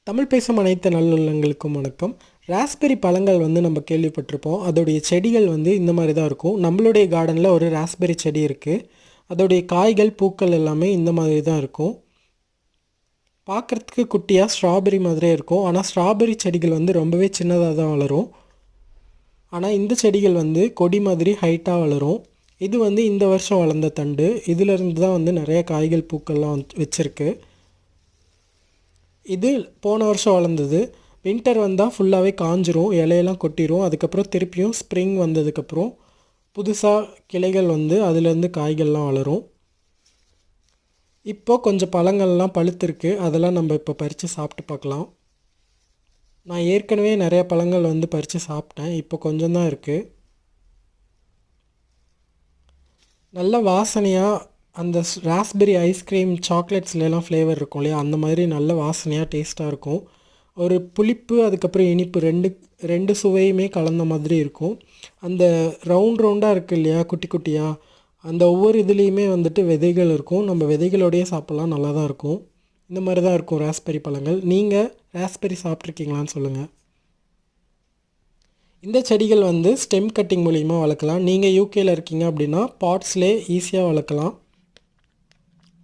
தமிழ் பேசும் அனைத்து நல்லுள்ளங்களுக்கும் வணக்கம். ராஸ்பெரி பழங்கள் நம்ம கேள்விப்பட்டிருப்போம். அதோடைய செடிகள் இந்த மாதிரி தான் இருக்கும். நம்மளுடைய கார்டனில் ஒரு ராஸ்பெரி செடி இருக்குது. அதோடைய காய்கள் பூக்கள் எல்லாமே இந்த மாதிரி தான் இருக்கும். பார்க்குறதுக்கு குட்டியாக ஸ்ட்ராபெரி மாதிரியே இருக்கும். ஆனால் ஸ்ட்ராபெரி செடிகள் ரொம்பவே சின்னதாக தான் வளரும். ஆனால் இந்த செடிகள் கொடி மாதிரி ஹைட்டாக வளரும். இது இந்த வருஷம் வளர்ந்த தண்டு. இதிலிருந்து தான் நிறைய காய்கள் பூக்கள்லாம் வச்சுருக்கு. இது போன வருஷம் வளர்ந்தது. வின்டர் வந்தால் ஃபுல்லாகவே காஞ்சிரும், இலையெல்லாம் கொட்டிடும். அதுக்கப்புறம் திருப்பியும் ஸ்ப்ரிங் வந்ததுக்கப்புறம் புதுசாக கிளைகள் அதுலேருந்து காய்கள்லாம் வளரும். இப்போது கொஞ்சம் பழங்கள்லாம் பழுத்திருக்கு. அதெல்லாம் நம்ம இப்போ பறித்து சாப்பிட்டு பார்க்கலாம். நான் ஏற்கனவே நிறைய பழங்கள் பறித்து சாப்பிட்டேன். இப்போ கொஞ்சம் தான் இருக்குது. நல்ல வாசனையாக அந்த ராஸ்பெரி ஐஸ்கிரீம் சாக்லேட்ஸ்லாம் ஃப்ளேவர் இருக்கும் இல்லையா, அந்த மாதிரி நல்ல வாசனையாக டேஸ்ட்டாக இருக்கும். ஒரு புளிப்பு அதுக்கப்புறம் இனிப்பு ரெண்டு சுவையுமே கலந்த மாதிரி இருக்கும். அந்த ரவுண்டாக இருக்குது இல்லையா, குட்டி குட்டியாக, அந்த ஒவ்வொரு இதுலேயுமே விதைகள் இருக்கும். நம்ம விதைகளோடையே சாப்பிட்லாம், நல்லா தான் இருக்கும். இந்த மாதிரி தான் இருக்கும் ராஸ்பெரி பழங்கள். நீங்கள் ராஸ்பெரி சாப்பிட்ருக்கீங்களான்னு சொல்லுங்கள். இந்த செடிகள் ஸ்டெம் கட்டிங் மூலிமா வளர்க்கலாம். நீங்கள் யூகேயில் இருக்கீங்க அப்படின்னா பாட்ஸ்லேயே ஈஸியாக வளர்க்கலாம்.